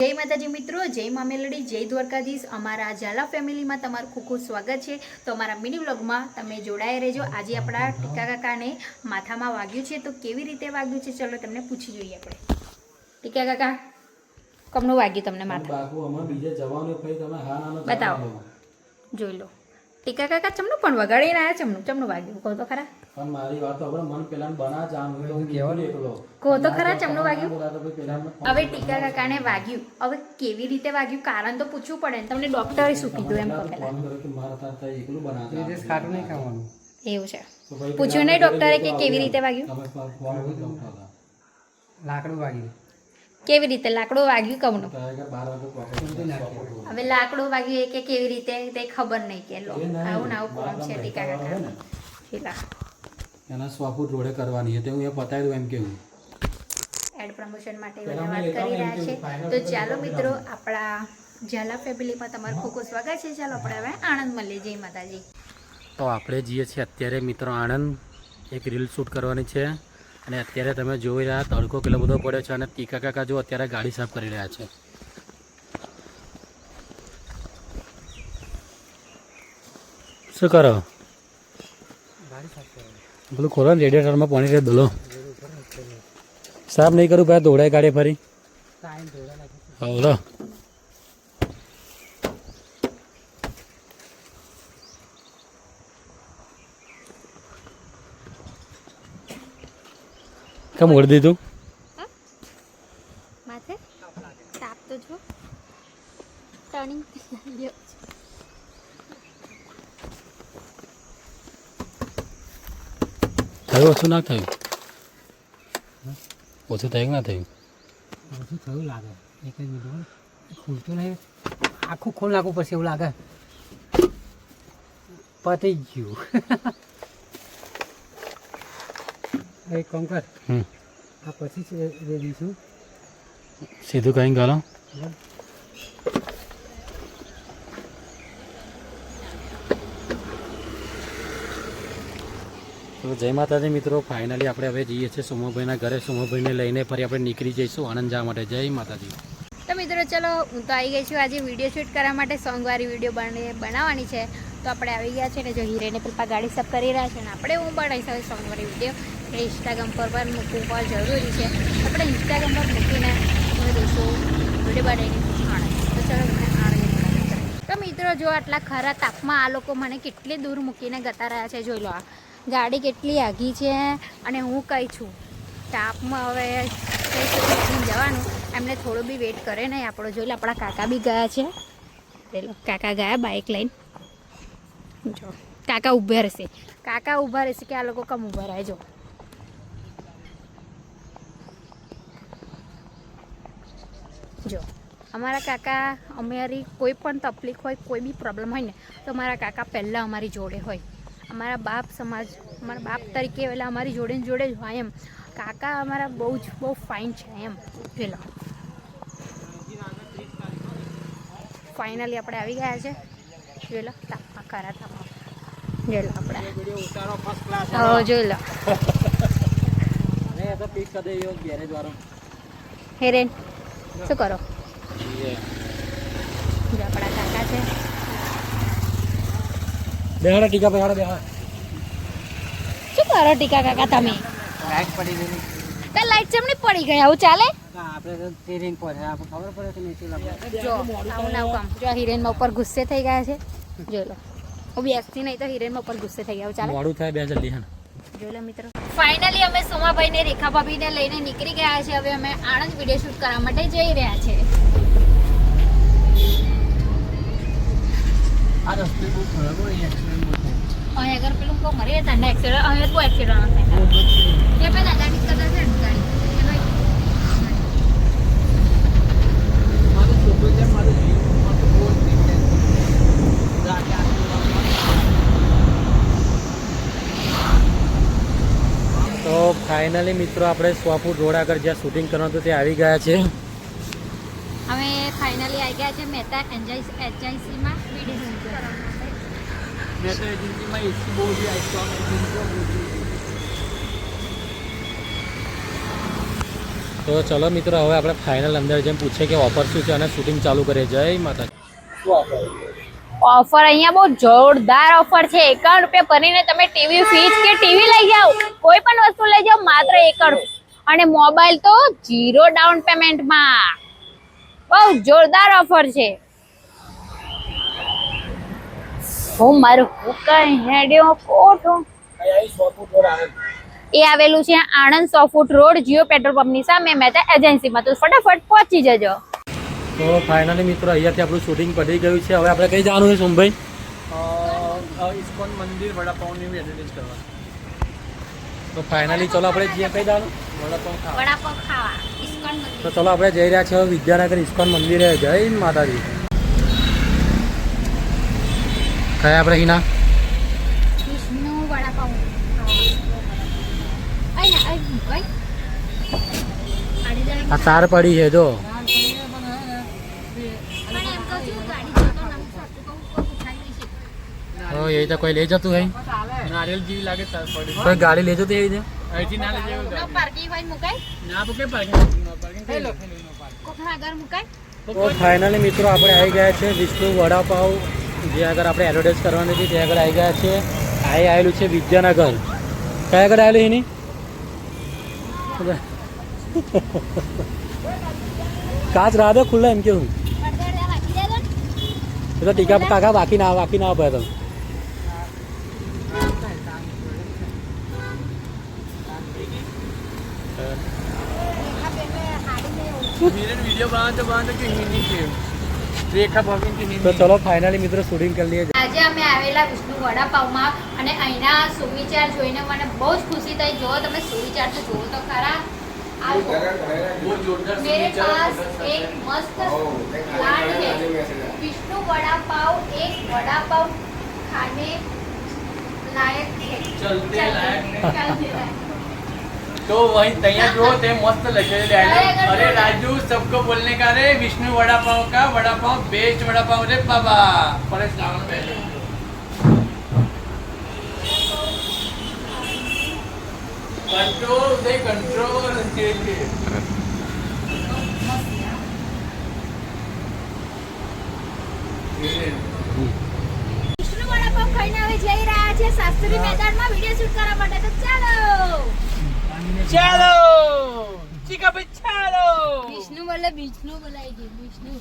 જય માતાજી મિત્રો, જય મા મેલડી, જય દ્વારકાધીશ। અમારા ઝાલા ફેમિલીમાં તમારું ખૂબ ખૂબ સ્વાગત છે। તો અમારા મિની વ્લોગમાં તમે જોડાઈ રહેજો। આજે આપણા ટીકા કાકાને માથામાં વાગ્યું છે, તો કેવી રીતે વાગ્યું છે ચલો તમને પૂછી જોઈએ આપણે। ટીકા કાકા, કમનું વાગ્યું તમને માથા? બતાવો, જોઈ લો। ટીકા કાકા ચમનું પણ વગાડીને આવ્યા, ચમનું વાગ્યું કહો તો ખરા। પણ મારી વાત તો આપણે મન પેલા બના જામ તો હું કેવું એકલો કહો તો ખરા ચમનું વાગ્યું। હવે ટીકા કાકાને વાગ્યું, હવે કેવી રીતે વાગ્યું કારણ તો પૂછવું પડે ને। તમને ડોક્ટરે શું કીધું એમ કહો પહેલા? એકલું બનાવતા ખાટું નહીં ખાવાનું એવું છે, પૂછ્યું નહીં ડોક્ટરે કે કેવી રીતે વાગ્યું? લાકડું વાગ્યું કેવી રીતે લાકડું વાગ્યું કમનું? હવે લાકડું વાગ્યું એ કે કેવી રીતે તે ખબર નહીં કે લો આવું ને આવું કોમ છે ટીકા કાકા પેલા એના 100 ફૂટ રોડે કરવાની હતી, હું એ પતાવી દઉં એમ કેવું એડ પ્રમોશન માટે બધા વાત કરી રહ્યા છે। તો ચાલો મિત્રો, આપણા ઝાલા ફેમિલીમાં તમારું ખૂબ ખૂબ સ્વાગત છે। ચાલો આપણે હવે આણંદ મળીએ। જય માતાજી। તો આપણે જઈએ છીએ અત્યારે મિત્રો આણંદ, એક રીલ શૂટ કરવાની છે। અને અત્યારે તમે જોઈ રહ્યા તડકો કેટલો બધો પડ્યો છે, અને ટીકા કાકા જો અત્યારે ગાડી સાફ કરી રહ્યા છે। શું કરો? પેલું ખોલો ને, રેડિયેટરમાં પાણી રહે દોલો સાફ નહીં કરું ભાઈ, દોડાય ગાડી ફરી હલો। કેમ ઓળી દીધું? માથે તાપ તો જો ટર્નિંગ થયું ઓછું ના થયું? ઓછું થયું ના થયું? ઓછું થયું લાગે। એક જ મિનિટ ખુલતું નહીં, આખું ખોલ નાખવું પછી એવું લાગે પતી ગયું। એક કામ કર, આ પછી દઈશું સીધું કहीं ગાલો। તો જય માતાજી મિત્રો, ફાઇનલી આપણે હવે જઈએ છીએ સોમાભાઈના ઘરે। સોમાભાઈને લઈને ફરી આપણે નીકળી જઈશું આણંદ જવા માટે। જય માતાજી। તો મિત્રો ચલો, હું તો આવી ગઈ છું આજે વિડીયો શૂટ કરવા માટે। સોંગવારી વિડીયો બનાવવાની છે, તો આપણે આવી ગયા છે ને જો હિરેને પેલા ગાડી સાફ કરી રહ્યા છે ને આપણે હું બનાવીશ હવે સોંગવારી વિડીયો। એ ઇન્સ્ટાગ્રામ પર પણ મૂકવું પણ જરૂરી છે, આપણે ઇન્સ્ટાગ્રામ પર મૂકીને તમે દોસ્તો વિડીયો બનાવીને આણંદ। તો ચલો મને આણંદ। તો મિત્રો જો આટલા ખરા તાપમાં આ લોકો મને કેટલી દૂર મૂકીને જતા રહ્યા છે, જોઈ લો આ ગાડી કેટલી આઘી છે અને હું કઈ છું તાપમાં। હવે કઈ સુધી જવાનું, એમને થોડું બી વેટ કરે નહીં આપણો। જોઈ લો આપણા કાકા બી ગયા છે, પેલો કાકા ગયા બાઇક લઈને। જો કાકા ઊભા રહેશે, કાકા ઊભા રહેશે કે આ લોકો કમ ઊભા રહે। જો અમારા કાકા, અમારી કોઈ પણ તકલીફ હોય, કોઈ બી પ્રોબ્લેમ હોય ને, તો અમારા કાકા પહેલાં અમારી જોડે હોય। અમારા બાપ સમાજ, અમારા બાપ તરીકે એટલે અમારી જોડે જ હોય એમ। કાકા અમારા બહુ ફાઇન છે એમ। પેલો ફાઇનલી આપણે આવી ગયા છે, જોઈ લો તાપમાં ખરા તાપમાં જોઈ લો આપણે જોઈ લો હેરેન શું કરો? જો આપણા કાકા છે, બેહાડા ટીકા બેહાડા બેહાડા। શું કરો ટીકા કાકા તમે? લાઈટ પડી ગઈ તો લાઈટ ચમની પડી ગઈ, આવું ચાલે? આપણે તો ટ્રેન પર આપણે ખબર પડે કે નહીં લાગે। જો આવું ના કામ, જો હિરેનમાં ઉપર ગુસ્સે થઈ ગયા છે, જોઈ લો હું બેસતી નહીં તો હિરેનમાં ઉપર ગુસ્સે થઈ ગયા, ચાલે? મોડું થાય બે જલ્દી હા। જોઈ લો મિત્રો, ફાઇનલી અમે સોમાભાઈ ને રેખા ભાભીને લઈને નીકળી ગયા છે। હવે અમે આણંદ વિડીયો શૂટ કરવા માટે જઈ રહ્યા છે। આ રસ્તે બહુ ખરાબ હોય, એક્સિડન્ટ બહુ થાય। અહીં આગળ પેલું કહું મરે તને એક્સિડન્ટ, અહીં બહુ એક્સિડન્ટ થાય એ પેલા ગાડી કરતા છે ને ગાડી મારું છોકરું છે, મારું બહુ તો ફાઇનલી મિત્રો આપણે 100 ફૂટ રોડ આગળ જ્યાં શૂટિંગ કરવાનું હતું ત્યાં આવી ગયા છે। અમે ફાઇનલી આવી ગયા છે મહેતા એચઆઈસીમાં વિડીયો શૂટ કરવા માટે। મેં તો એજન્સીમાં એસી બહુ બી આવી તો ચલો મિત્રો હવે આપણે ફાઇનલ અંદર જેમ પૂછે કે ઓફર શું છે અને શૂટિંગ ચાલુ કરીએ. જય માતાજી. ઓફર અહીંયા બહુ જોરદાર ઓફર છે. 51 રૂપિયા ભરીને તમે ટીવી, ફ્રીજ કે ટીવી લઈ જાઓ, કોઈ પણ વસ્તુ લઈ જાઓ માત્ર 51. અને મોબાઈલ તો 0 ડાઉન પેમેન્ટમાં. બહુ જોરદાર ઓફર છે. હું મારું કઈ હેડ્યો કોઠો. એ આવેલું છે Anand 100 foot road, Jio petrol પંપની સામે, મહેતા એજન્સીમાં. તો ફટાફટ પહોંચી જજો. તો ફાઇનલી મિત્રો અહીંયાથી આપણું શૂટિંગ પતી ગયું છે. હવે આપણે કઈ જવાનું છે સોમભાઈ? ઇસ્કોન મંદિર વડાપાઉંની એડવર્ટાઇઝ કરવા. તો ફાઇનલી ચલો આપણે જઈએ. કઈ જવાનું? વડાપાવ ખાવા ઇસ્કોન મંદિર. તો ચલો આપણે જઈ રહ્યા છીએ વિદ્યાનગર ઇસ્કોન મંદિરે. જય માતાજી. કયા આપણે હિના? વિષ્ણુ વડાપાવ. આ તાર પડી છે જો. એ તો કોઈ લઈ જતું હોય, નારિયેલ જેવી લાગે તાર પડી. કોઈ ગાડી લઈ જતી હોય અહીંથી ના લઈ જવું. પાર્કિંગ હોય મુકાય, ના તો કે પાર્કિંગ થઈ લો. કોકના આગળ મુકાય. તો ફાઇનલી મિત્રો આપણે આવી ગયા છે વિષ્ણુ વડાપાવ, જે આગળ આપણે એડવર્ટાઇઝ કરવાની હતી ત્યાં આગળ આવી ગયા છે. આ આવેલું છે વિદ્યાનગર. કયા આગળ આવેલું એની? કાચ રાધે ખુલ્લા એમ કેવું? એ તો ટીકા કાકા બાકી ના પડે તમે. वीडियो बनाते कि हिंदी के रेखा भाभी की हिंदी. તો ચલો ફાઇનલી મિત્રો શૂટિંગ કરી લઈએ. આજે અમે આવેલા વિષ્ણુ વડાપાવમાં અને અહીંના સુવિચાર જોઈને મને બહુ જ ખુશી થઈ. જો તમે સુવિચાર તો જુઓ તો ખરા. આ જુઓ. वो जोरदार मेरे पास एक मस्त प्लान है. विष्णु वडापाव एक वडापाव खाने लायक है. चलते लायक नहीं. चलते लायक. तो वही तैयार जो थे मस्त लगे डायलॉग. अरे राजू सबको बोलने का रे विष्णु वड़ा पाव बेस्ट वड़ा पाव रे बाबा. परेश रावण पहले कंट्रोल दे कंट्रोल के વિષ્ણુ વડાપાવ ખાઈને હવે જઈ રહ્યા છે શાસ્ત્રી મેદાનમાં વિડિયો શૂટ કરવા માટે. તો ચાલો. चलो चिका पे चलो. વિષ્ણુ બોલે, વિષ્ણુ બોલાઈ ગઈ. વિષ્ણુ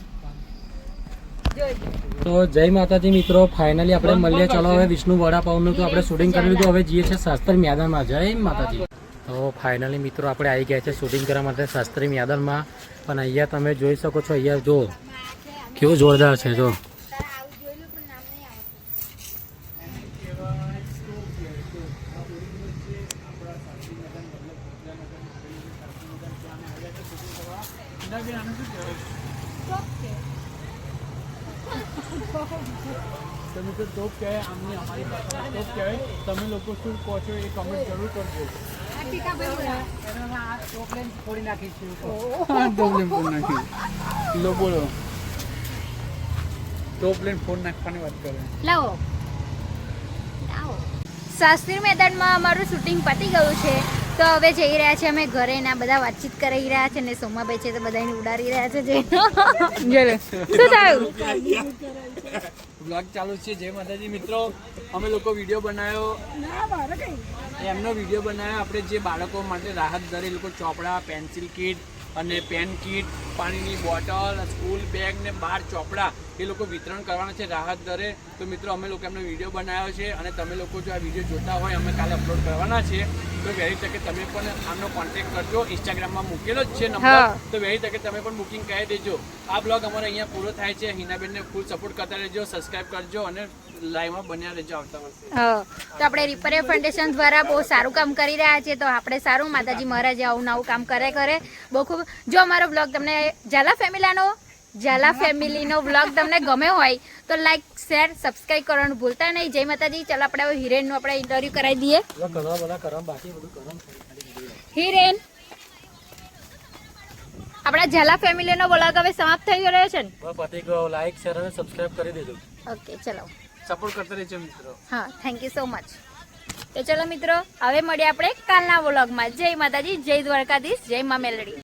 તો જય માતાજી મિત્રો, ફાઇનલી આપણે મળીએ. ચલો હવે વિષ્ણુ વડાપાવનું તો આપણે શૂટિંગ કરી લીધું. હવે જઈએ છીએ શાસ્ત્રી મેદાનમાં. જય માતાજી. તો ફાઇનલી મિત્રો આપણે આવી ગયા છે શૂટિંગ કરવા માટે શાસ્ત્રી મેદાનમાં. પણ અહીંયા તમે જોઈ શકો છો, અહીંયા જો કેવું જોરદાર છે. જો તમે તો ટોપ કહેવાય, આમની અમારી પાસે ટોપ કહેવાય. તમે લોકો શું કહો છો એ કમેન્ટ જરૂર કરજો. ફોડી નાખીશું. લો બોલો. ટોપ લઈને ફોન નાખવાની વાત કરે. લાવો. શાસ્ત્રી મેદાનમાં અમારું શૂટિંગ પતી ગયું છે. તો હવે જઈ રહ્યા છે અમે ઘરે. ના બધા વાતચીત કરી રહ્યા છે ને સોમાભાઈ છે તો બધાને ઉડાડી રહ્યા છે. શું થયું? બ્લોગ ચાલુ છે. જય માતાજી મિત્રો, અમે લોકો વિડીયો બનાવ્યો. એમનો વિડીયો બનાવ્યો આપણે જે બાળકો માટે રાહત દરે એ લોકો ચોપડા, પેન્સિલ કીટ અને પેન કીટ, પાણીની બોટલ, સ્કૂલ બેગ ને 12 ચોપડા એ લોકો વિતરણ કરવાના છે રાહત દરે. તો મિત્રો અમે લોકો એમનો વિડીયો બનાવ્યો છે અને તમે લોકો જો આ વિડીયો જોતા હોય, અમે કાલે અપલોડ કરવાના છે. તો વહેલી તકે તમે પણ આમનો કોન્ટેક્ટ કરજો. ઇન્સ્ટાગ્રામમાં મૂકેલો જ છે નંબર. તો વહેલી તકે તમે પણ બુકિંગ કરી દેજો. આ બ્લોગ અમારે અહીંયા પૂરો થાય છે. હિનાબેનને ફૂલ સપોર્ટ કરતા રહેજો, સબસ્ક્રાઇબ કરજો અને લાઈવમાં બન્યા રહેજો આવતા વર્ષે. તો આપણે રિપેરિયર ફાઉન્ડેશન દ્વારા બહુ સારું કામ કરી રહ્યા છીએ. તો આપણે સારું માતાજી મહારાજે આવું નવું કામ કરે બહુ ખૂબ. જો અમારો બ્લોગ તમને ઝાલા ફેમિલીનો બ્લોગ તમને ગમ્યો હોય તો લાઈક, શેર, સબસ્ક્રાઇબ કરવાનું ભૂલતા નહીં. જય માતાજી. ચાલો આપણે હવે હિરેનનું આપણે ઇન્ટરવ્યુ કરાવી દઈએ. હિરેન, આપણા ઝાલા ફેમિલીનો બ્લોગ હવે સમાપ્ત થઈ રહ્યો છે ને? પતિ ગયો. લાઈક, શેર અને સબસ્ક્રાઇબ કરી દેજો. ઓકે ચલો. સપોર્ટ કરતા રહેજો મિત્રો. હા, થેન્ક યુ સો મચ. તો ચલો મિત્રો, હવે મળીએ આપણે કાલના વ્લોગમાં. જય માતાજી, જય દ્વારકાધીશ, જય મા મેલડી.